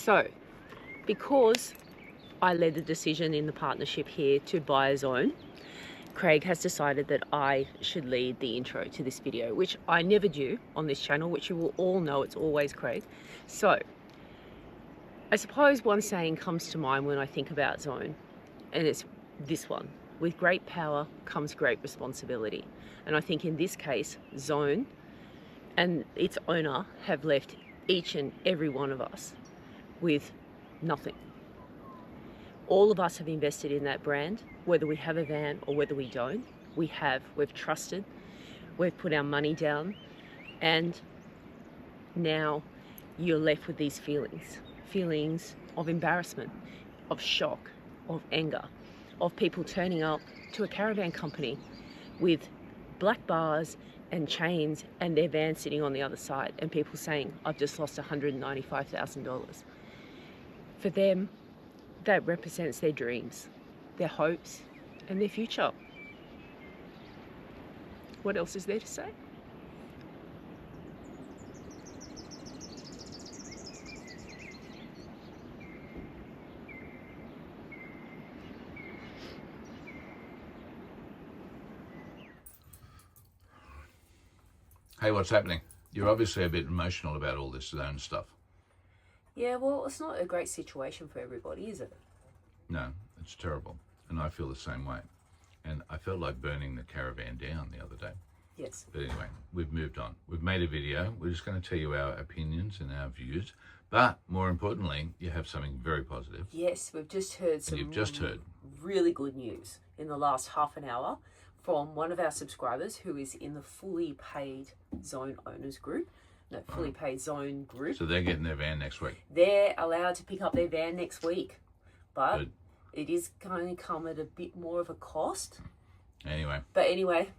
So, because I led the decision in the partnership here to buy a zone, Craig has decided that I should lead the intro to this video, which I never do on this channel, which you will all know it's always Craig. So, I suppose one saying comes to mind when I think about zone, and it's this one: with great power comes great responsibility. And I think in this case, zone and its owner have left each and every one of us with nothing. All of us have invested in that brand, whether we have a van or whether we don't. We've trusted, we've put our money down, and now you're left with these feelings of embarrassment, of shock, of anger, of people turning up to a caravan company with black bars and chains and their van sitting on the other side, and people saying, I've just lost $195,000. For them, that represents their dreams, their hopes, and their future. What else is there to say? Hey, what's happening? You're obviously a bit emotional about all this zone stuff. Yeah, well, it's not a great situation for everybody, is it? No, it's terrible. And I feel the same way. And I felt like burning the caravan down the other day. Yes. But anyway, we've moved on. We've made a video. We're just going to tell you our opinions and our views. But more importantly, you have something very positive. Yes, we've just heard some you've just heard really good news in the last half an hour from one of our subscribers who is in the fully paid zone owners group. No, fully paid zone group. So they're getting their van next week. They're allowed to pick up their van next week. But Good. It is going to come at a bit more of a cost. Anyway,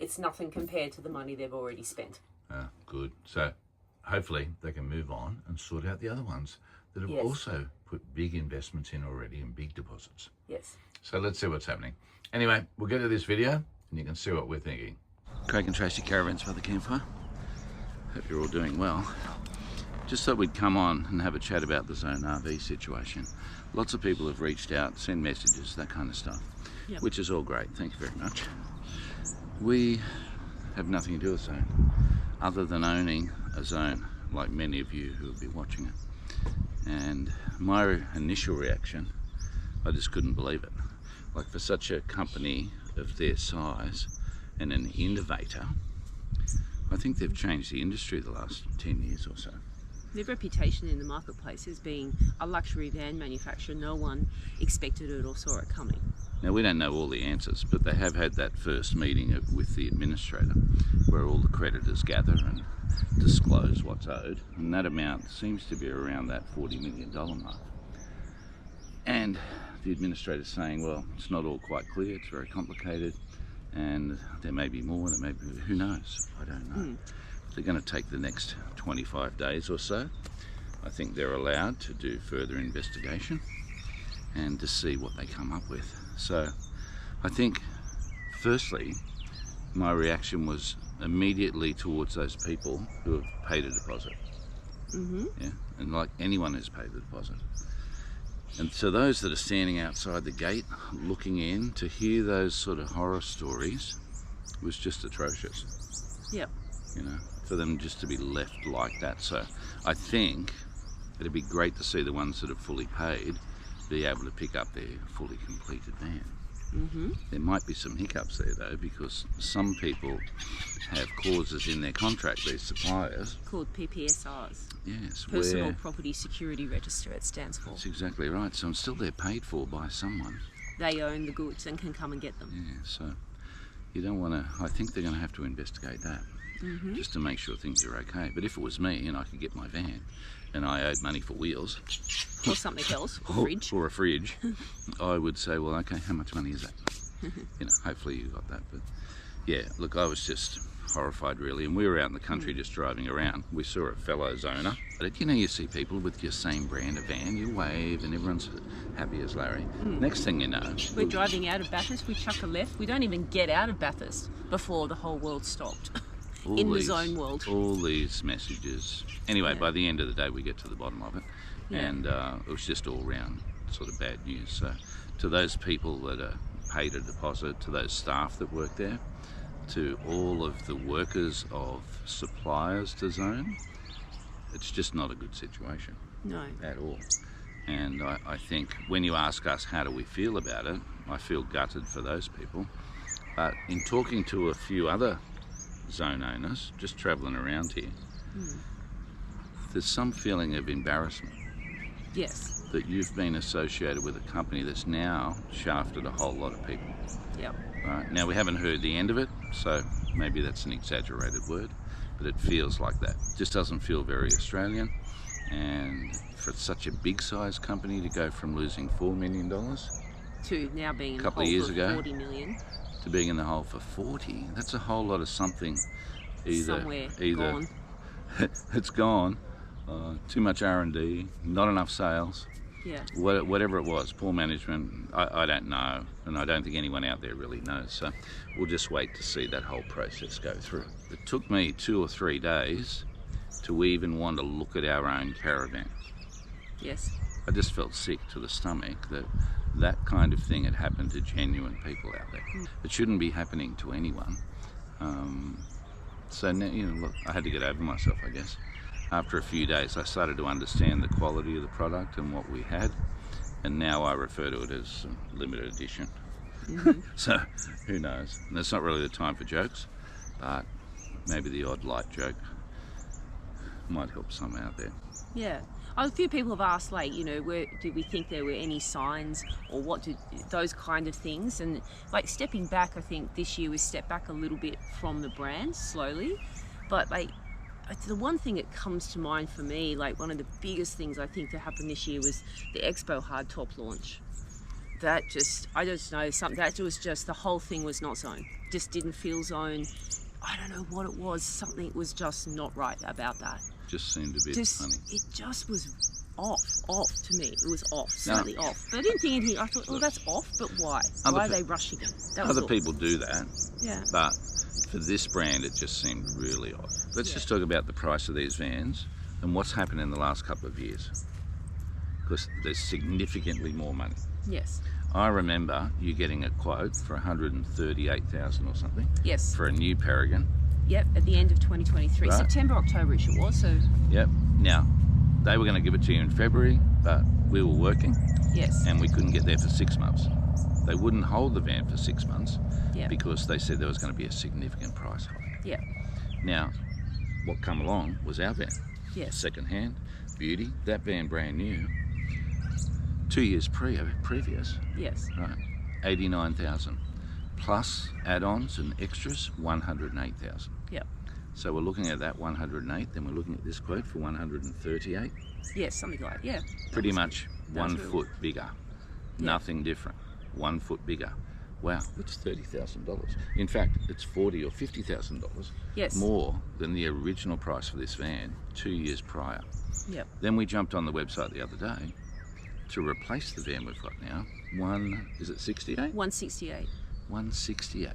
it's nothing compared to the money they've already spent. Good. So hopefully they can move on and sort out the other ones that have also put big investments in already and big deposits. Yes. So let's see what's happening. Anyway, we'll get to this video and you can see what we're thinking. Craig and Tracy Caravans by the Campfire. Hope you're all doing well. Just thought we'd come on and have a chat about the Zone RV situation. Lots of people have reached out, sent messages, that kind of stuff, which is all great. Thank you very much. We have nothing to do with Zone, other than owning a Zone, like many of you who will be watching it. And my initial reaction, I just couldn't believe it. Like, for such a company of their size and an innovator, I think they've changed the industry the last 10 years or so. Their reputation in the marketplace as being a luxury van manufacturer, no one expected it or saw it coming. Now, we don't know all the answers, but they have had that first meeting with the administrator where all the creditors gather and disclose what's owed, and that amount seems to be around that $40 million mark. And the administrator's saying, well, it's not all quite clear, it's very complicated, and there may be more, there may be, who knows? I don't know. They're going to take the next 25 days or so. I think they're allowed to do further investigation and to see what they come up with. So I think, firstly, my reaction was immediately towards those people who have paid a deposit. Yeah, and like anyone who's paid the deposit. And so those that are standing outside the gate looking in to hear those sort of horror stories was just atrocious. Yep. You know, for them just to be left like that. So I think it'd be great to see the ones that are fully paid be able to pick up their fully completed van. There might be some hiccups there though, because some people have clauses in their contract, these suppliers, called PPSRs. Yes, Personal Property Security Register it stands for. That's exactly right. So until they're paid for by someone, they own the goods and can come and get them. Yeah, so you don't want to, I think they're going to have to investigate that. Just to make sure things are okay. But if it was me and I could get my van and I owed money for wheels or something else, or fridge, or a fridge, I would say, well, okay, how much money is that? You know, hopefully you got that. But yeah, look, I was just horrified really, and we were out in the country just driving around. We saw a fellow zoner. But you know, you see people with your same brand of van, you wave and everyone's happy as Larry. Next thing you know, we're driving out of Bathurst, we chuck a left, we don't even get out of Bathurst before the whole world stopped. The zone world. All these messages. Anyway, by the end of the day, we get to the bottom of it. and it was just all round sort of bad news. So to those people that are paid a deposit, to those staff that work there, to all of the workers of suppliers to Zone, it's just not a good situation. No. At all. And I think when you ask us how do we feel about it, I feel gutted for those people. But in talking to a few other Zone owners, just travelling around here, there's some feeling of embarrassment. Yes. That you've been associated with a company that's now shafted a whole lot of people. Yep. Right. Now, we haven't heard the end of it, so maybe that's an exaggerated word, but it feels like that. It just doesn't feel very Australian. And for such a big size company to go from losing $4 million to now being in a couple the of hole years for ago 40 million. To being in the hole for 40, that's a whole lot of something. Somewhere gone. It's gone, too much R&D, not enough sales. Yeah. Whatever it was, poor management, I don't know, and I don't think anyone out there really knows. So we'll just wait to see that whole process go through. It took me 2 or 3 days to even want to look at our own caravan. Yes. I just felt sick to the stomach that that kind of thing had happened to genuine people out there. It shouldn't be happening to anyone. So now, look, I had to get over myself, I guess. After a few days, I started to understand the quality of the product and what we had, and now I refer to it as limited edition. So who knows? And it's not really the time for jokes, but maybe the odd light joke might help some out there. Yeah. A few people have asked, like, did we think there were any signs, or what did those kind of things? And like stepping back, I think this year we stepped back a little bit from the brand slowly, but like the one thing that comes to mind for me, like one of the biggest things I think that happened this year was the Expo hardtop launch. That just, I don't know, something that was just, the whole thing was not Zone. Just didn't feel Zone. I don't know what it was. Something was just not right about that. Just seemed a bit funny. It just was off to me. It was off, slightly off. But I didn't think anything. I thought, oh, that's off, but why? Why are they rushing it? Other people do that. Yeah. But for this brand, it just seemed really odd. Let's just talk about the price of these vans and what's happened in the last couple of years. Because there's significantly more money. Yes. I remember you getting a quote for $138,000 or something. Yes. For a new Paragon. Yep, at the end of 2023. Right. September, October-ish it was, so... Yep. Now, they were going to give it to you in February, but we were working. Yes. And we couldn't get there for 6 months. They wouldn't hold the van for 6 months because they said there was going to be a significant price hike. Yeah. Now, what come along was our van. Yes. Second-hand, beauty, that van brand new. 2 years previous. Yes. Right. 89,000. Plus add-ons and extras, 108,000. Yep. So we're looking at that 108, then we're looking at this quote for 138. Yes, something like that, yeah. Pretty much 1 foot bigger. Yeah. Nothing different. 1 foot bigger. Wow, it's $30,000. In fact, it's $40,000 or $50,000 more than the original price for this van 2 years prior. Yep. Then we jumped on the website the other day to replace the van we've got now. Is it 68? 168. 168.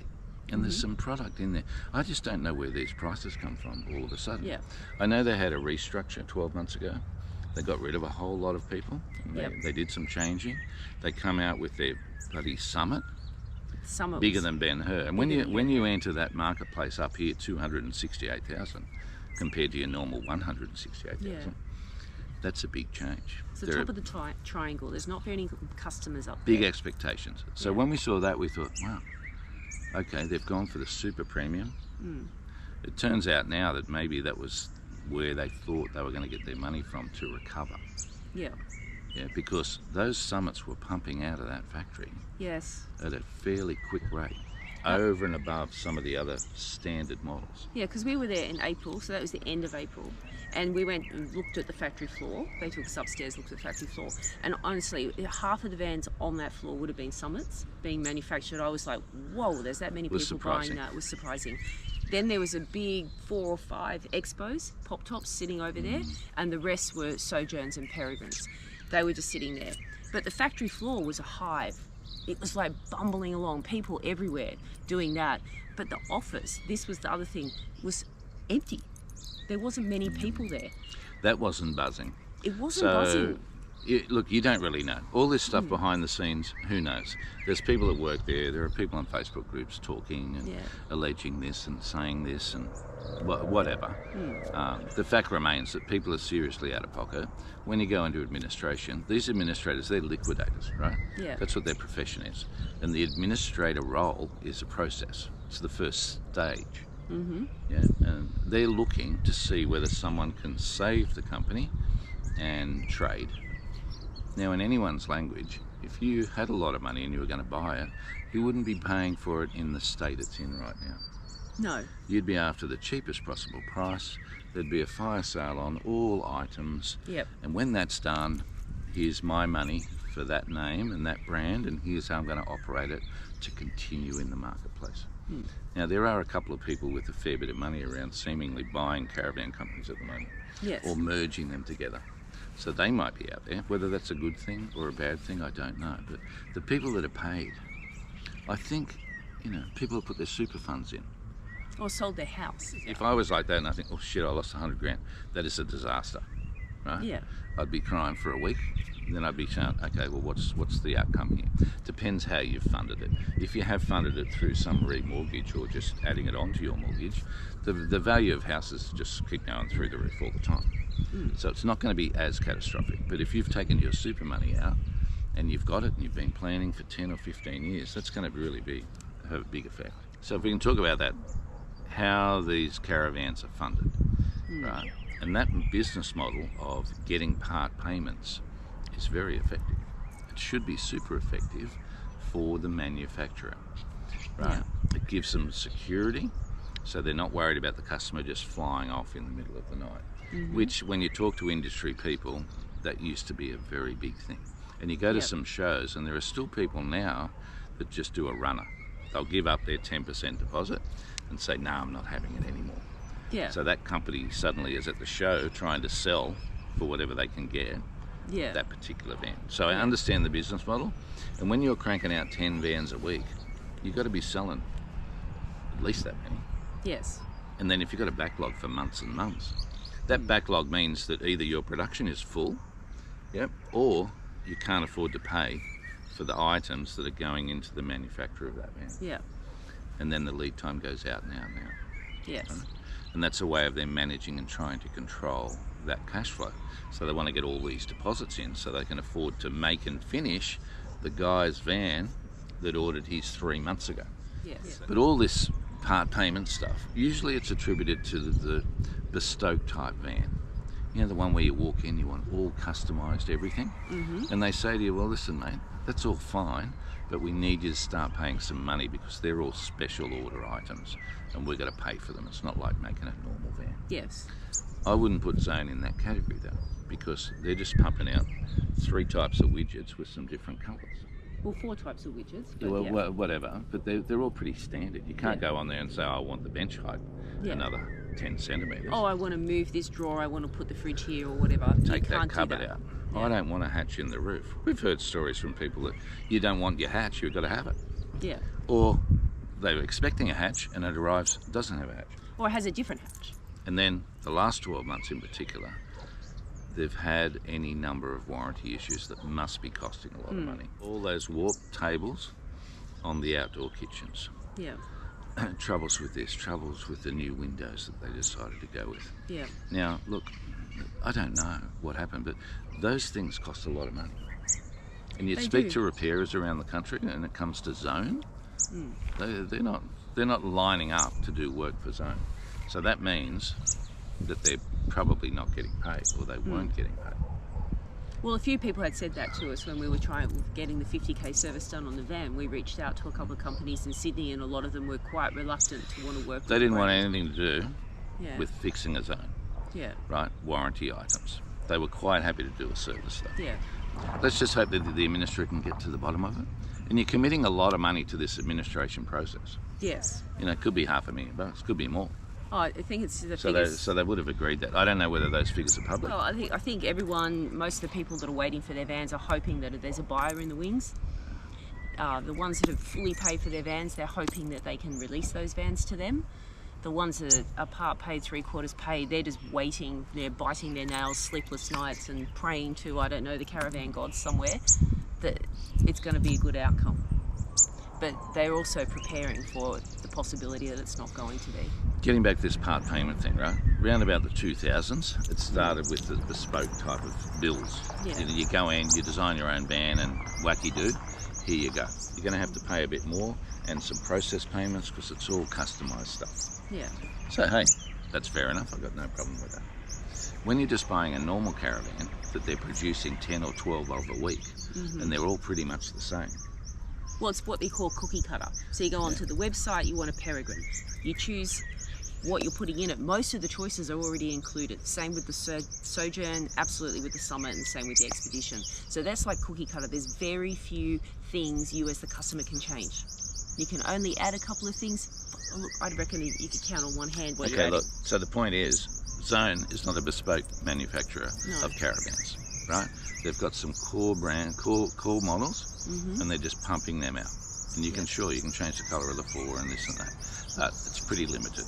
And there's some product in there. I just don't know where these prices come from all of a sudden. Yeah. I know they had a restructure 12 months ago. They got rid of a whole lot of people. They did some changing. They come out with their bloody Summit. Bigger than Ben-Hur. And when you enter that marketplace up here, 268,000 compared to your normal 168,000. That's a big change. It's the top of the triangle. There's not very many customers up there. Big there. Expectations. So when we saw that, we thought, wow, okay, they've gone for the super premium. It turns out now that maybe that was where they thought they were going to get their money from to recover. Yeah. Yeah, because those Summits were pumping out of that factory. Yes. At a fairly quick rate. Over and above some of the other standard models. Yeah, because we were there in April, so that was the end of April. And we went and looked at the factory floor. They took us upstairs, looked at the factory floor. And honestly, half of the vans on that floor would have been Summits being manufactured. I was like, whoa, there's that many people buying that. It was surprising. Then there was a big 4 or 5 Expos, pop tops sitting over there, and the rest were Sojourns and Peregrines. They were just sitting there. But the factory floor was a hive. It was like bumbling along, people everywhere doing that. But the office, this was the other thing, was empty. There wasn't many people there. That wasn't buzzing. It wasn't buzzing. Look, you don't really know. All this stuff behind the scenes, who knows? There's people that work there. There are people on Facebook groups talking and alleging this and saying this and whatever. The fact remains that people are seriously out of pocket. When you go into administration, these administrators, they're liquidators, right? Yeah. That's what their profession is. And the administrator role is a process. It's the first stage. Yeah, and they're looking to see whether someone can save the company and trade. Now, in anyone's language, if you had a lot of money and you were going to buy it, you wouldn't be paying for it in the state it's in right now. No. You'd be after the cheapest possible price. There'd be a fire sale on all items. Yep. And when that's done, here's my money for that name and that brand, and here's how I'm going to operate it to continue in the marketplace. Now, there are a couple of people with a fair bit of money around seemingly buying caravan companies at the moment. Yes. Or merging them together. So they might be out there. Whether that's a good thing or a bad thing, I don't know. But the people that are paid, I think, people have put their super funds in. Or sold their house. If I was like that and I think, oh shit, I lost 100 grand, that is a disaster, right? Yeah. I'd be crying for a week. Then I'd be saying, okay, well, what's the outcome here? Depends how you've funded it. If you have funded it through some remortgage or just adding it onto your mortgage, the value of houses just keep going through the roof all the time. So it's not going to be as catastrophic. But if you've taken your super money out and you've got it and you've been planning for 10 or 15 years, that's going to really have a big effect. So if we can talk about that, how these caravans are funded, right? And that business model of getting part payments is very effective. It should be super effective for the manufacturer, right? Yeah. It gives them security, so they're not worried about the customer just flying off in the middle of the night, which when you talk to industry people, that used to be a very big thing. And you go to some shows and there are still people now that just do a runner. They'll give up their 10% deposit and say, no, I'm not having it anymore. Yeah. So that company suddenly is at the show trying to sell for whatever they can get that particular van. So I understand the business model, and when you're cranking out 10 vans a week, you've got to be selling at least that many. Yes. And then if you've got a backlog for months and months, that backlog means that either your production is full, or you can't afford to pay for the items that are going into the manufacturer of that van. Yeah. And then the lead time goes out now. Yes. Right? And that's a way of them managing and trying to control that cash flow. So they want to get all these deposits in so they can afford to make and finish the guy's van that ordered his 3 months ago. Yes. But all this part payment stuff, usually it's attributed to the bespoke type van. You know, the one where you walk in, you want all customised everything. And they say to you, well, listen, mate, that's all fine, but we need you to start paying some money because they're all special order items and we're going to pay for them. It's not like making a normal van. Yes. I wouldn't put Zone in that category though, because they're just pumping out 3 types of widgets with some different colours. Well, 4 types of widgets. But well, whatever, but they're all pretty standard. You can't go on there and say, I want the bench height another 10 centimetres. Oh, I want to move this drawer, I want to put the fridge here or whatever. Take that cupboard out. Yeah. I don't want a hatch in the roof. We've heard stories from people that you don't want your hatch, you've got to have it. Yeah. Or they were expecting a hatch and it arrives, doesn't have a hatch. Or it has a different hatch. And then the last 12 months in particular, they've had any number of warranty issues that must be costing a lot of money. All those warped tables on the outdoor kitchens. Yeah. Troubles with this, troubles with the new windows that they decided to go with. Yeah. Now, look, I don't know what happened, but those things cost a lot of money. And you speak to repairers around the country, and it comes to Zone, they're not lining up to do work for Zone. So that means that they're probably not getting paid, or they weren't getting paid. Well, a few people had said that to us when we were getting the 50k service done on the van. We reached out to a couple of companies in Sydney, and a lot of them were quite reluctant to want to work with They didn't want anything to do with fixing a Zone. Yeah. Right? Warranty items. They were quite happy to do a service though. Yeah. Let's just hope that the administrator can get to the bottom of it. And you're committing a lot of money to this administration process. Yes. You know, it could be $500,000, could be more. Oh, I think it's the figures. So they would have agreed that. I don't know whether those figures are public. Well, I think everyone, most of the people that are waiting for their vans are hoping that there's a buyer in the wings. The ones that have fully paid for their vans, they're hoping that they can release those vans to them. The ones that are part paid, 3/4 paid, they're just waiting, they're biting their nails, sleepless nights, and praying to, I don't know, the caravan gods somewhere that it's going to be a good outcome. But they're also preparing for the possibility that it's not going to be. Getting back to this part payment thing, right? Around about the 2000s, it started with the bespoke type of bills. Yeah. You go in, you design your own van, and wacky-do, here you go. You're going to have to pay a bit more and some process payments because it's all customised stuff. Yeah. So, hey, that's fair enough. I've got no problem with that. When you're just buying a normal caravan that they're producing 10 or 12 of a week, and they're all pretty much the same. Well, it's what they call cookie cutter. So you go onto the website, you want a Peregrine. You choose what you're putting in it. Most of the choices are already included. Same with the Sojourn, absolutely with the Summit, and same with the Expedition. So that's like cookie cutter. There's very few things you as the customer can change. You can only add a couple of things. Look, I reckon you could count on one hand what you're adding. Look, so the point is, Zone is not a bespoke manufacturer of caravans, right? They've got some core models, and they're just pumping them out. And you can change the colour of the floor and this and that, but it's pretty limited.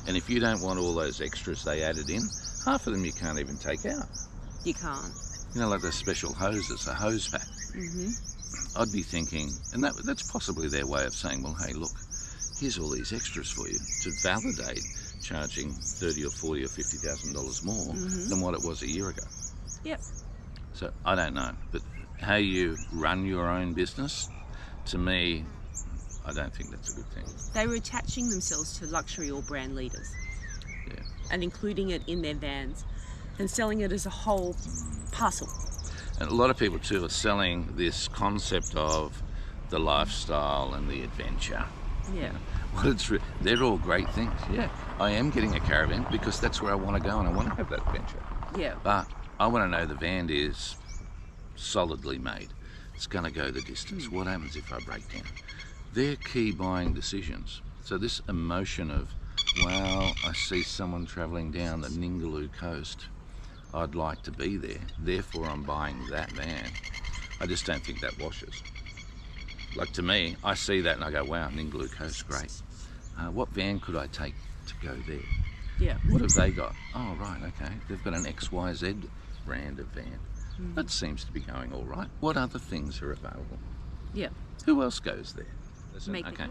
And if you don't want all those extras they added in, half of them you can't even take out. You can't. You know, like those special hoses, a hose pack. I'd be thinking, and that's possibly their way of saying, well, hey, look, here's all these extras for you to validate charging $30,000 or $40,000 or $50,000 more than what it was a year ago. Yep. So I don't know, but how you run your own business, to me, I don't think that's a good thing. They were attaching themselves to luxury or brand leaders, and including it in their vans and selling it as a whole parcel. And a lot of people too are selling this concept of the lifestyle and the adventure. Yeah. Well, they're all great things. Yeah, I am getting a caravan because that's where I want to go and I want to have that adventure. Yeah. But I want to know the van is solidly made. It's going to go the distance. What happens if I break down? They're key buying decisions. So this emotion of, well, I see someone travelling down the Ningaloo coast. I'd like to be there. Therefore, I'm buying that van. I just don't think that washes. Like, to me, I see that and I go, wow, Ningaloo coast, great. What van could I take to go there? Yeah. What have they got? Oh, right, okay. They've got an XYZ brand of van. That seems to be going all right. What other things are available? Yeah. Who else goes there? Okay.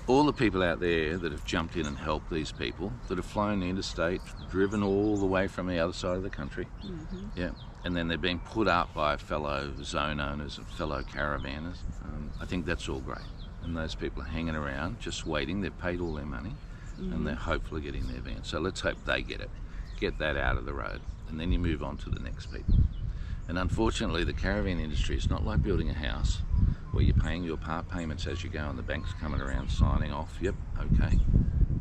All the people out there that have jumped in and helped these people, that have flown interstate, driven all the way from the other side of the country, and then they're being put up by fellow zone owners and fellow caravanners. I think that's all great. And those people are hanging around, just waiting. They've paid all their money, and they're hopefully getting their van. So let's hope they get it. Get that out of the road, and then you move on to the next people. And unfortunately, the caravan industry is not like building a house where you're paying your part payments as you go and the bank's coming around signing off. Yep, okay.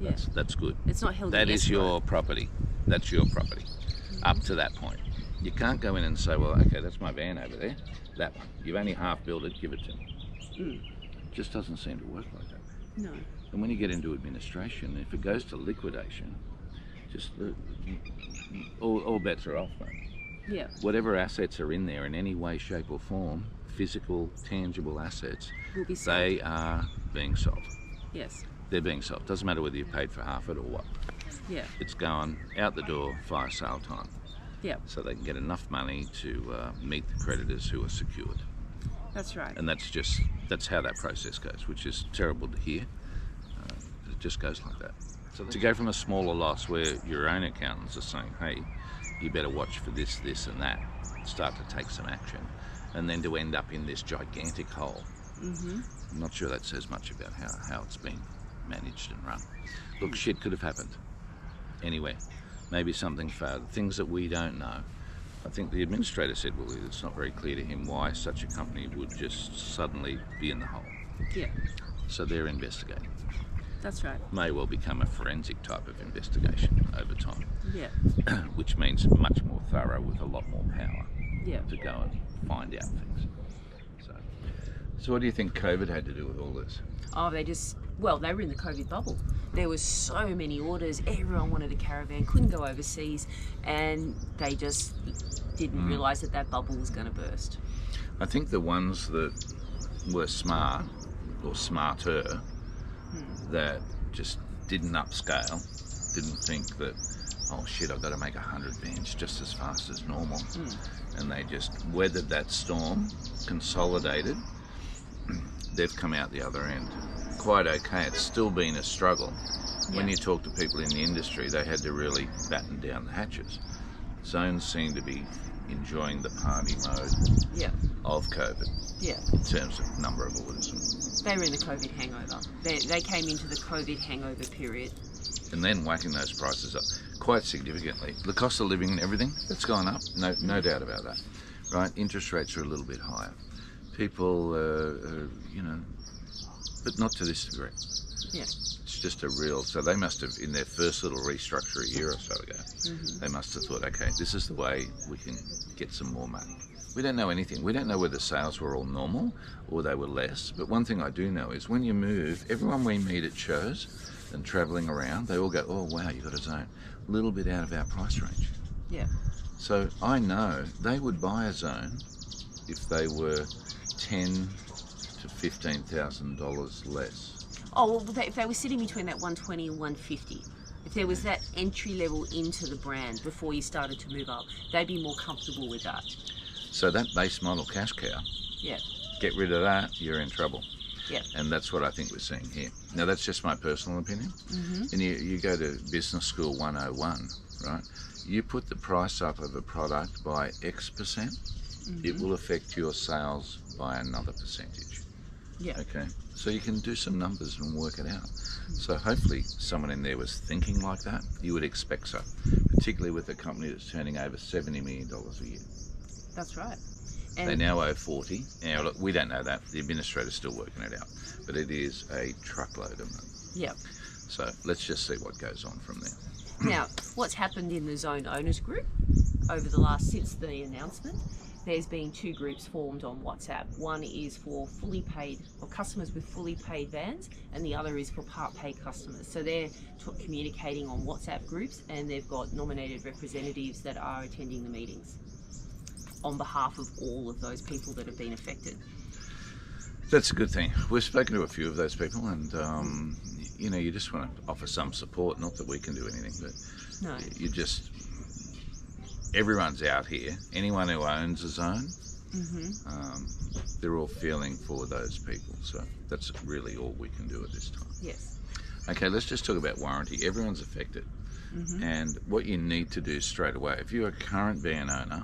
Yeah. That's good. It's not held That in is your property. That's your property. Up to that point. You can't go in and say, well, okay, that's my van over there. That one. You've only half built it, give it to me. It just doesn't seem to work like that. No. And when you get into administration, if it goes to liquidation, just all bets are off, mate. Yeah. Whatever assets are in there in any way, shape or form, physical, tangible assets, Will be sold. they are being sold. Yes. They're being sold. Doesn't matter whether you paid for half it or what. Yeah. It's going out the door, fire sale time. Yeah. So they can get enough money to meet the creditors who are secured. That's right. And that's how that process goes, which is terrible to hear. It just goes like that. So to go from a smaller loss where your own accountants are saying, hey, you better watch for this, this and that, start to take some action, and then to end up in this gigantic hole. I'm not sure that says much about how it's been managed and run. Look, shit could have happened anywhere. Maybe something failed, things that we don't know. I think the administrator said, well, it's not very clear to him why such a company would just suddenly be in the hole. Yeah. So they're investigating. That's right. May well become a forensic type of investigation over time. Yeah. Which means much more thorough with a lot more power to go and find out things. So what do you think COVID had to do with all this? Oh, they were in the COVID bubble. There was so many orders, everyone wanted a caravan, couldn't go overseas, and they just didn't realise that bubble was going to burst. I think the ones that were smart, or smarter, that just didn't upscale, didn't think that, oh shit, I've got to make 100 vans just as fast as normal. And they just weathered that storm, consolidated. They've come out the other end quite okay. It's still been a struggle. When you talk to people in the industry, they had to really batten down the hatches. Zones seem to be enjoying the party mode of COVID in terms of number of orders. They were in the COVID hangover. They came into the COVID hangover period. And then whacking those prices up quite significantly. The cost of living and everything, that's gone up, no doubt about that, right? Interest rates are a little bit higher. People, but not to this degree. Yeah. It's just a real, so they must have, in their first little restructure a year or so ago, they must have thought, okay, this is the way we can get some more money. We don't know anything. We don't know whether sales were all normal or they were less. But one thing I do know is when you move, everyone we meet at shows and travelling around, they all go, oh wow, you got a zone. A little bit out of our price range. Yeah. So I know they would buy a zone if they were $10,000 to $15,000 less. Oh, well, if they were sitting between that 120 and 150, if there was that entry level into the brand before you started to move up, they'd be more comfortable with that. So that base model cash cow, get rid of that, you're in trouble. Yeah. And that's what I think we're seeing here. Now, that's just my personal opinion. And you go to Business School 101, right? You put the price up of a product by X%, it will affect your sales by another percentage. Yeah. Okay. So you can do some numbers and work it out. So hopefully someone in there was thinking like that. You would expect so, particularly with a company that's turning over $70 million a year. That's right. And they now owe 40. Now, look, we don't know that. The administrator's still working it out. But it is a truckload of them. Yeah. So let's just see what goes on from there. Now, what's happened in the Zone Owners Group over the last, since the announcement, there's been 2 groups formed on WhatsApp. One is for fully paid, or customers with fully paid vans, and the other is for part paid customers. So they're communicating on WhatsApp groups, and they've got nominated representatives that are attending the meetings on behalf of all of those people that have been affected. That's a good thing. We've spoken to a few of those people, and you just want to offer some support. Not that we can do anything, but no, everyone's out here. Anyone who owns a zone, they're all feeling for those people. So that's really all we can do at this time. Yes. Okay, let's just talk about warranty. Everyone's affected, and what you need to do straight away, if you're a current van owner,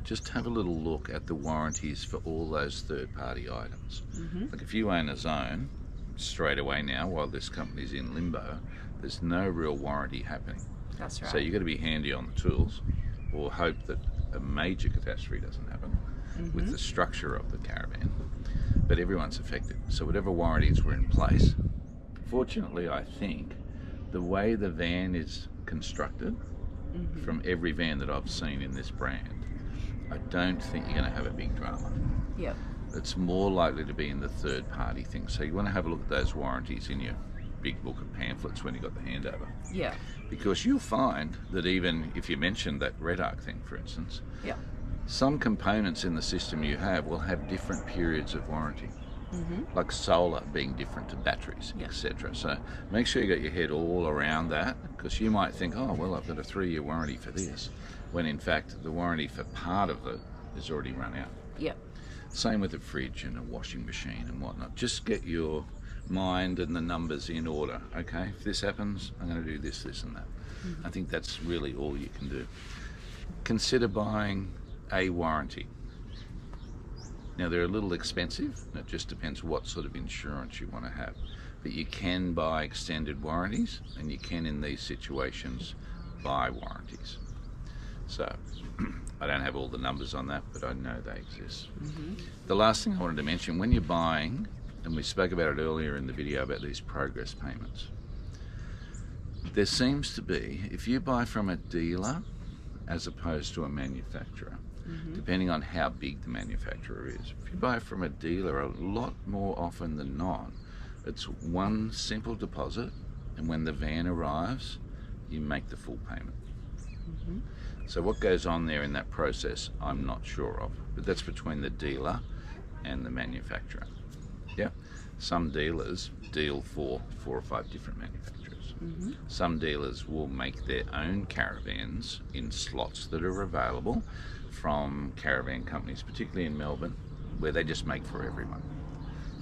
just have a little look at the warranties for all those third-party items. Like if you own a zone, straight away now, while this company's in limbo, there's no real warranty happening. That's right. So you've got to be handy on the tools, or hope that a major catastrophe doesn't happen with the structure of the caravan. But everyone's affected. So whatever warranties were in place, fortunately, I think the way the van is constructed, from every van that I've seen in this brand, I don't think you're going to have a big drama. Yeah. It's more likely to be in the third party thing. So you want to have a look at those warranties in your big book of pamphlets when you got the handover. Yeah. Because you'll find that even if you mentioned that Red Arc thing, for instance, some components in the system you have will have different periods of warranty. Like solar being different to batteries, etc. So make sure you got your head all around that, because you might think, oh well, I've got a 3-year warranty for this, when in fact the warranty for part of it is already run out. Yep. Same with a fridge and a washing machine and whatnot. Just get your mind and the numbers in order. Okay, if this happens, I'm going to do this, this and that. I think that's really all you can do. Consider buying a warranty. Now they're a little expensive, and it just depends what sort of insurance you want to have. But you can buy extended warranties, and you can, in these situations, buy warranties. So I don't have all the numbers on that, but I know they exist. The last thing I wanted to mention, when you're buying, and we spoke about it earlier in the video about these progress payments, there seems to be, if you buy from a dealer as opposed to a manufacturer, depending on how big the manufacturer is. If you buy from a dealer, a lot more often than not, it's one simple deposit, and when the van arrives, you make the full payment. So what goes on there in that process, I'm not sure of, but that's between the dealer and the manufacturer. Yeah. Some dealers deal for 4 or 5 different manufacturers. Some dealers will make their own caravans in slots that are available from caravan companies, particularly in Melbourne, where they just make for everyone.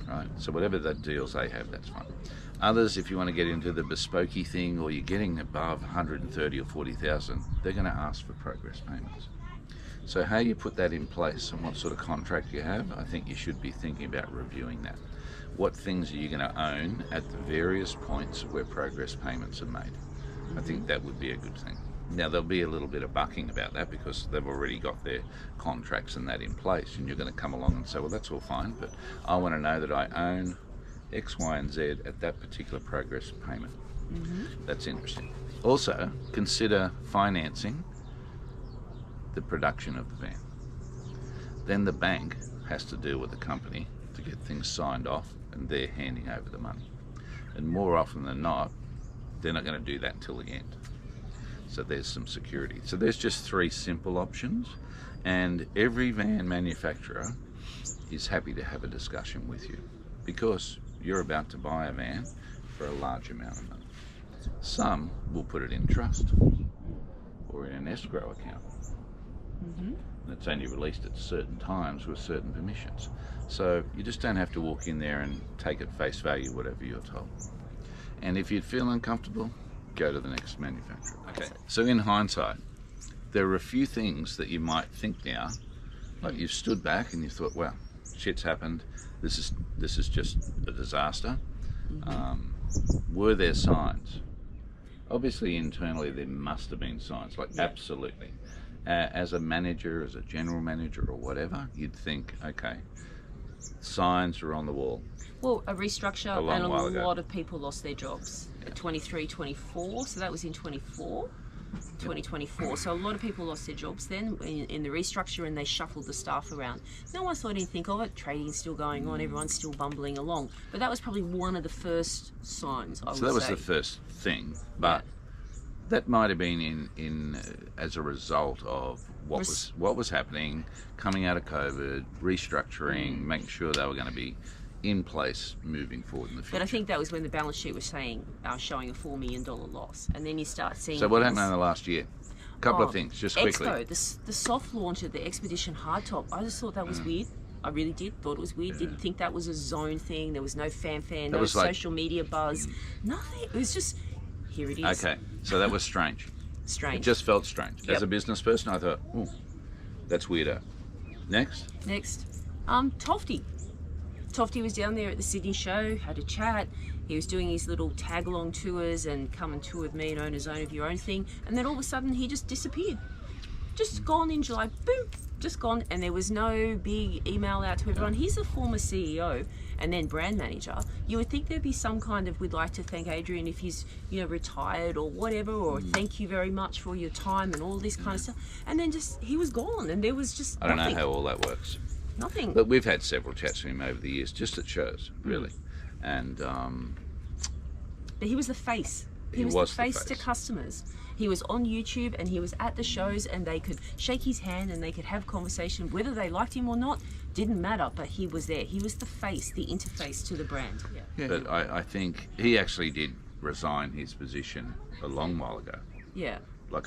Right? So whatever the deals they have, that's fine. Others, if you want to get into the bespokey thing, or you're getting above 130 or 40,000, they're going to ask for progress payments. So how you put that in place and what sort of contract you have, I think you should be thinking about reviewing that. What things are you going to own at the various points where progress payments are made? I think that would be a good thing. Now, there'll be a little bit of bucking about that because they've already got their contracts and that in place, and you're going to come along and say, well, that's all fine, but I want to know that I own X, Y, and Z at that particular progress payment. That's interesting. Also, consider financing the production of the van. Then the bank has to deal with the company to get things signed off, and they're handing over the money. And more often than not, they're not going to do that until the end. So there's some security. So there's just 3 simple options, and every van manufacturer is happy to have a discussion with you because you're about to buy a van for a large amount of money. Some will put it in trust or in an escrow account. It's only released at certain times with certain permissions. So you just don't have to walk in there and take at face value whatever you're told. And if you feel uncomfortable, go to the next manufacturer. Okay. So in hindsight, there are a few things that you might think now, like you've stood back and you thought, well, shit's happened. This is just a disaster. Were there signs? Obviously, internally, there must have been signs, like absolutely. As a manager, as a general manager or whatever, you'd think, okay, signs are on the wall. Well, a restructure, and a while ago. lot of people lost their jobs. 23, 24, so that was in 2024. So a lot of people lost their jobs then in the restructure, and they shuffled the staff around. No one thought anything of it. Trading's still going on. Everyone's still bumbling along. But that was probably one of the first signs, I would say. So that was the first thing, but that might have been in as a result of what was happening, coming out of COVID, restructuring, making sure they were going to be in place moving forward in the future. But I think that was when the balance sheet was showing a $4 million loss, and then you start seeing. So what happened in the last year? A couple of things, just quickly. Expo, the soft launch of the Expedition hardtop. I just thought that was weird. I really did. Thought it was weird. Didn't think that was a zone thing. There was no fanfare, no social media buzz, nothing. It was just, here it is. Okay, so that was strange. Strange. It just felt strange. As a business person, I thought, oh, that's weirdo. Next. Tofty. Tofty was down there at the Sydney show, had a chat. He was doing his little tag-along tours and come and tour with me and own a zone of your own thing. And then all of a sudden he just disappeared. Just gone in July, boom, just gone. And there was no big email out to everyone. He's the former CEO and then brand manager. You would think there'd be some kind of, we'd like to thank Adrian if he's, retired or whatever, or thank you very much for your time and all this kind of stuff. And then just, he was gone and there was just I don't know how all that works. Nothing. But we've had several chats with him over the years, just at shows, really. And but he was the face. He was the face to customers. He was on YouTube and he was at the shows, and they could shake his hand and they could have conversation. Whether they liked him or not didn't matter, but he was there. He was the face, the interface to the brand. Yeah. But I think he actually did resign his position a long while ago. Yeah. Like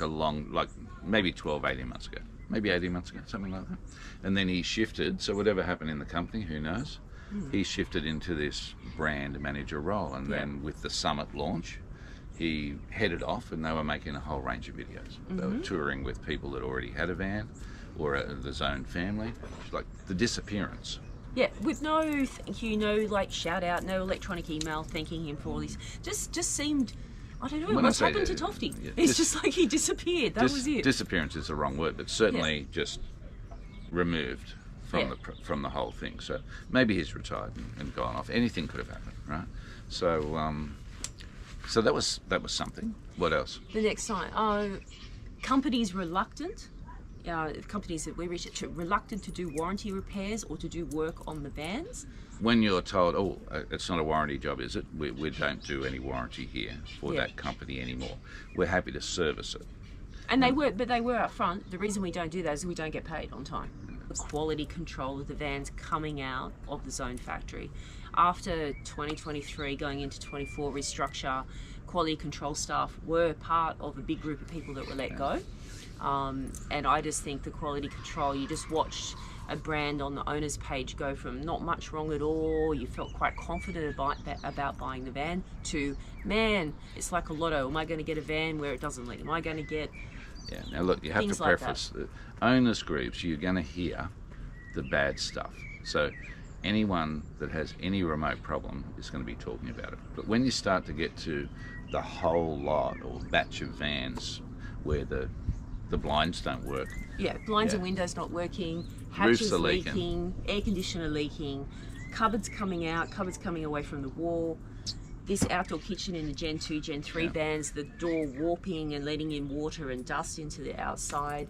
maybe 12, 18 months ago. Maybe 18 months ago, something like that. And then he shifted, so whatever happened in the company, who knows? He shifted into this brand manager role, and then with the Summit launch, he headed off and they were making a whole range of videos. They were touring with people that already had a van or the Zone family, like the disappearance. Yeah, with no thank you, no shout out, no electronic email thanking him for all this. Just seemed, I don't know, what's happened to Tofty? It's just like he disappeared. That was it. Disappearance is the wrong word, but certainly just removed from the whole thing. So maybe he's retired and gone off. Anything could have happened, right? So so that was something. What else? The next sign, companies reluctant. Companies that we reach reluctant to do warranty repairs or to do work on the vans. When you're told, oh, it's not a warranty job, is it? We don't do any warranty here for that company anymore. We're happy to service it. And they were up front. The reason we don't do that is we don't get paid on time. quality control of the vans coming out of the zone factory. After 2023, going into 24 restructure, quality control staff were part of a big group of people that were let go. And I just think the quality control, you just watched a brand on the owner's page go from not much wrong at all, you felt quite confident about buying the van, to, man, it's like a lotto. Am I going to get a van where it doesn't leak? Am I going to get... Yeah, now look, you have to preface the owners groups, you're going to hear the bad stuff. So anyone that has any remote problem is going to be talking about it. But when you start to get to the whole lot or batch of vans where the blinds don't work. Yeah, blinds and windows not working, hatches leaking, air conditioner leaking, cupboards coming out, cupboards coming away from the wall. This outdoor kitchen in the Gen 2, Gen 3 vans, the door warping and letting in water and dust into the outside.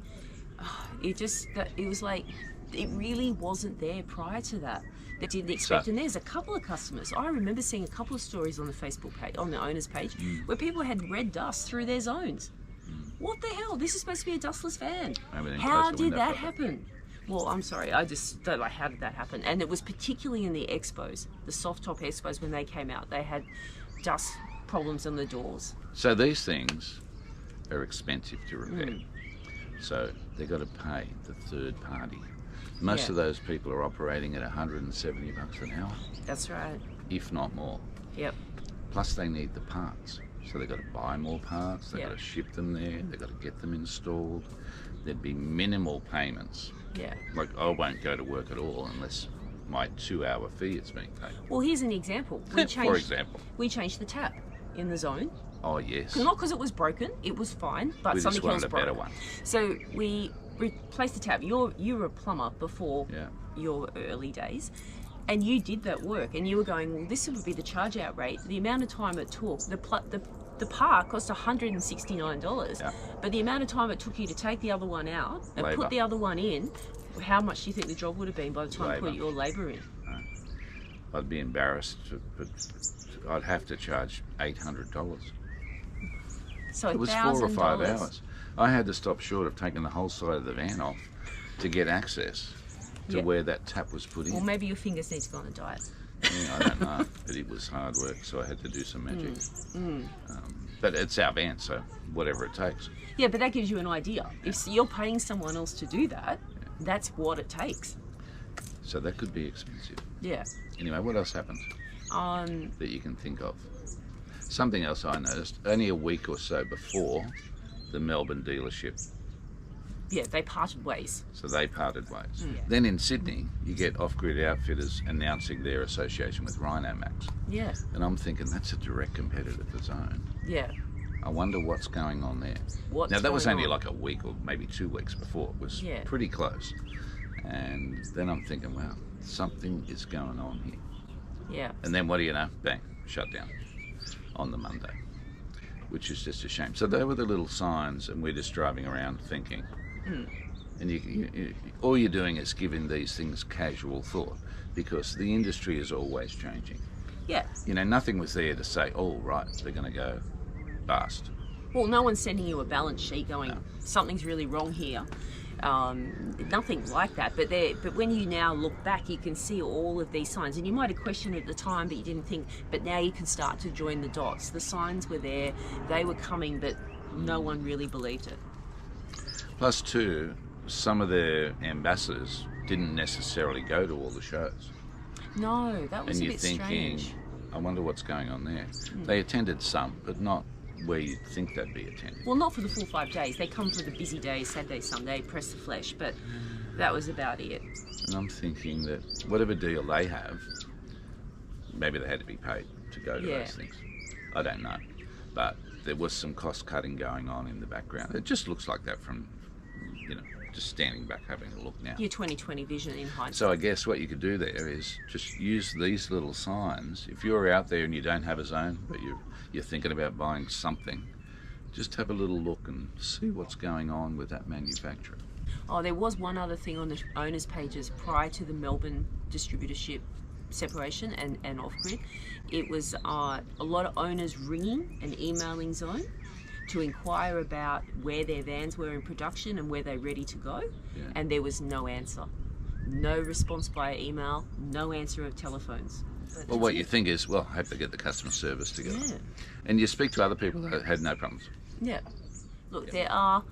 It was like, it really wasn't there prior to that. They didn't expect, and there's a couple of customers. I remember seeing a couple of stories on the Facebook page, on the owner's page, where people had red dust through their zones. What the hell? This is supposed to be a dustless van. How did that happen? Well, I'm sorry, I just don't like, how did that happen? And it was particularly in the expos, the soft top expos, when they came out, they had dust problems on the doors. So these things are expensive to repair. So they've got to pay the third party. Most of those people are operating at $170 an hour. That's right. If not more. Yep. Plus they need the parts. So they've got to buy more parts, they've got to ship them there, they've got to get them installed. There'd be minimal payments. Yeah. Like, I won't go to work at all unless my 2-hour fee is being paid. Well, here's an example. For example. We changed the tap in the zone. Oh, yes. Not because it was broken, it was fine, but we something else broke. We just wanted a better one. So we replaced the tap. You were a plumber before your early days. And you did that work, and you were going, well, this would be the charge out rate. The amount of time it took, the part cost $169, but the amount of time it took you to take the other one out and put the other one in, how much do you think the job would have been by the time you put your labour in? I'd be embarrassed, but I'd have to charge $800. So it was 4 or 5 hours. I had to stop short of taking the whole side of the van off to get access to where that tap was put in. Or maybe your fingers need to go on a diet. Yeah, I don't know, but it was hard work, so I had to do some magic. But it's our van, so whatever it takes. Yeah, but that gives you an idea. If you're paying someone else to do that, that's what it takes. So that could be expensive. Yeah. Anyway, what else happened that you can think of? Something else I noticed, only a week or so before the Melbourne dealership. Yeah, they parted ways. So they parted ways. Then in Sydney, you get off-grid outfitters announcing their association with Rhinomax. Yeah. And I'm thinking that's a direct competitor to Zone. Yeah. I wonder what's going on there. Now that was only like a week or maybe 2 weeks before. It was pretty close. And then I'm thinking, wow, something is going on here. Yeah. And then what do you know? Bang, shut down on the Monday, which is just a shame. So they were the little signs, and we're just driving around thinking. And you, all you're doing is giving these things casual thought, because the industry is always changing. Yeah. You know, nothing was there to say, oh, right, they're going to go bust. Well, no one's sending you a balance sheet going, something's really wrong here. Nothing like that. But when you now look back, you can see all of these signs. And you might have questioned it at the time, but you didn't think. But now you can start to join the dots. The signs were there. They were coming, but no one really believed it. Plus, too, some of their ambassadors didn't necessarily go to all the shows. No, that was a bit strange. And you're thinking, I wonder what's going on there. They attended some, but not where you'd think they'd be attending. Well, not for the full 5 days. They come for the busy days, Saturday, Sunday, press the flesh, but that was about it. And I'm thinking that whatever deal they have, maybe they had to be paid to go to those things. I don't know. But there was some cost cutting going on in the background. It just looks like that from, just standing back having a look now. Your 2020 vision in hindsight. So I guess what you could do there is just use these little signs. If you're out there and you don't have a zone, but you're thinking about buying something, just have a little look and see what's going on with that manufacturer. Oh, there was one other thing on the owners' pages prior to the Melbourne distributorship separation and off-grid. It was a lot of owners ringing and emailing Zone to inquire about where their vans were in production and where they're ready to go, and there was no answer. no response via email, no answer of telephones. Well, what you think is, well, I hope they get the customer service together. Yeah. And you speak to other people that had no problems. Yeah. Look, there are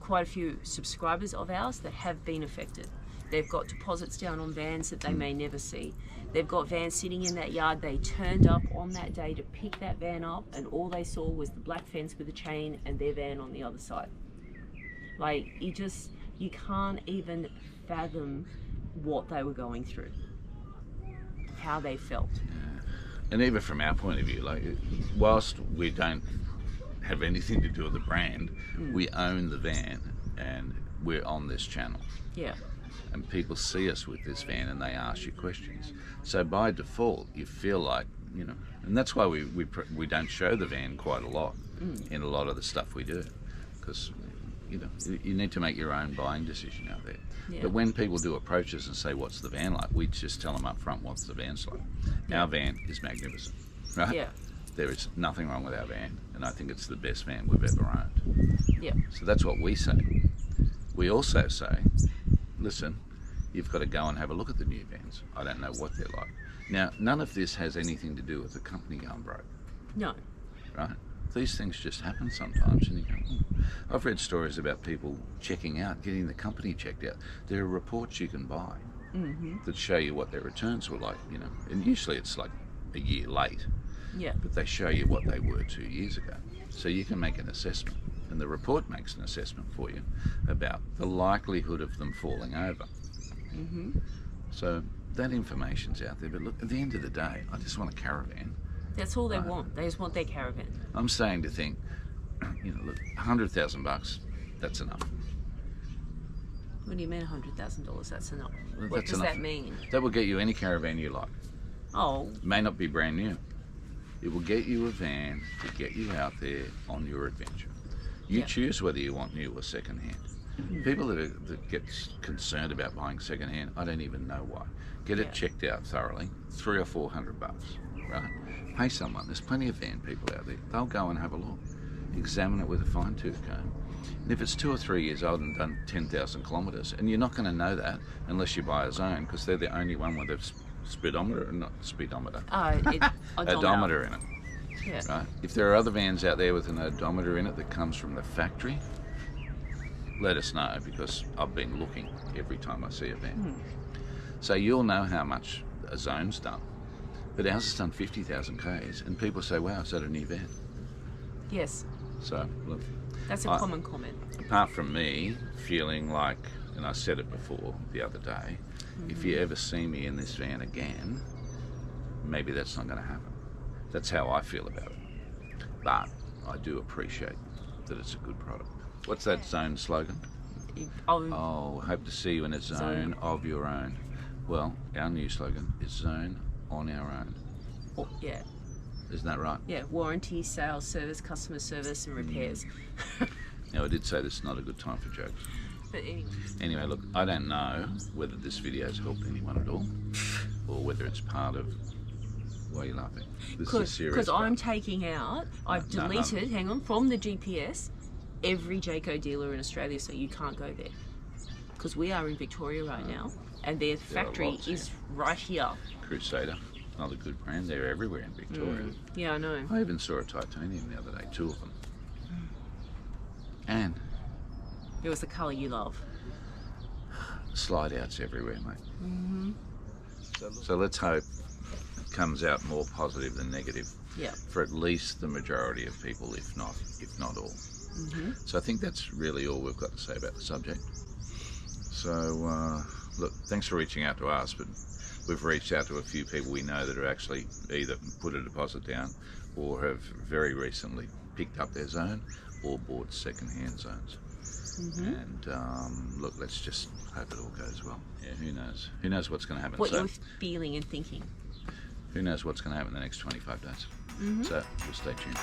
quite a few subscribers of ours that have been affected. They've got deposits down on vans that they may never see. They've got vans sitting in that yard. They turned up on that day to pick that van up, and all they saw was the black fence with a chain and their van on the other side. Like, you can't even fathom what they were going through, how they felt. And even from our point of view, like, whilst we don't have anything to do with the brand, we own the van and we're on this channel. Yeah. And people see us with this van and they ask you questions. So by default, you feel like, you know, and that's why we don't show the van quite a lot in a lot of the stuff we do, because, you know, you need to make your own buying decision out there. Yeah. But when people do approach us and say, what's the van like? We just tell them up front what's the van's like. Our van is magnificent, right? Yeah. There is nothing wrong with our van, and I think it's the best van we've ever owned. Yeah. So that's what we say. We also say, listen, you've got to go and have a look at the new vans. I don't know what they're like. Now, none of this has anything to do with the company going broke, No. right? These things just happen sometimes, and you go, I've read stories about people checking out, getting the company checked out. There are reports you can buy that show you what their returns were like, you know, and usually it's like a year late, Yeah. but they show you what they were 2 years ago. So you can make an assessment, and the report makes an assessment for you about the likelihood of them falling over. So that information's out there, but look, at the end of the day, I just want a Caravan. That's all they want. They just want their Caravan. I'm starting to think, you know, look, $100,000, that's enough. What do you mean $100,000? That's enough. Well, What that's does enough. that mean? That will get you any Caravan you like. Oh, It may not be brand new. It will get you a van to get you out there on your adventure. You Yeah. choose whether you want new or second hand. People that get concerned about buying second hand, I don't even know why. Get it Yeah. checked out thoroughly, $300 or $400, right? Pay someone. There's plenty of van people out there. They'll go and have a look, examine it with a fine-tooth comb. And if it's 2 or 3 years old and done 10,000 kilometres, and you're not going to know that unless you buy a Zone, because they're the only one with a speedometer, not speedometer, odometer in it. Yeah. Right? If there are other vans out there with an odometer in it that comes from the factory, let us know, because I've been looking every time I see a van. So you'll know how much a Zone's done. But ours has done 50,000 Ks, and people say, wow, is that a new van? Yes. So, look, That's a common comment. apart from me feeling like, and I said it before the other day, if you ever see me in this van again, maybe that's not going to happen. That's how I feel about it. But I do appreciate that it's a good product. What's that Zone slogan? Oh, hope to see you in a zone of your own. Well, our new slogan is Zone on our own. Oh, yeah. Isn't that right? Yeah. Warranty, sales, service, customer service, and repairs. Now, I did say this is not a good time for jokes. But anyway. Anyway, look, I don't know whether this video's helped anyone at all, or whether it's part of... Why are you laughing? This is serious. Because I'm taking out, I've deleted, hang on, from the GPS, every Jayco dealer in Australia, so you can't go there. Because we are in Victoria right now, and their factory is right here. Crusader, another good brand. They're everywhere in Victoria. Yeah, I know. I even saw a titanium the other day, 2 of them. And It was the colour you love. slide outs everywhere, mate. So let's hope it comes out more positive than negative Yeah. for at least the majority of people, if not all. So I think that's really all we've got to say about the subject. So look, thanks for reaching out to us, but we've reached out to a few people we know that have actually either put a deposit down or have very recently picked up their Zone or bought second-hand Zones. And look, let's just hope it all goes well. Yeah, who knows? Who knows what's going to happen? What you're feeling and thinking. Who knows what's going to happen in the next 25 days? So we'll stay tuned.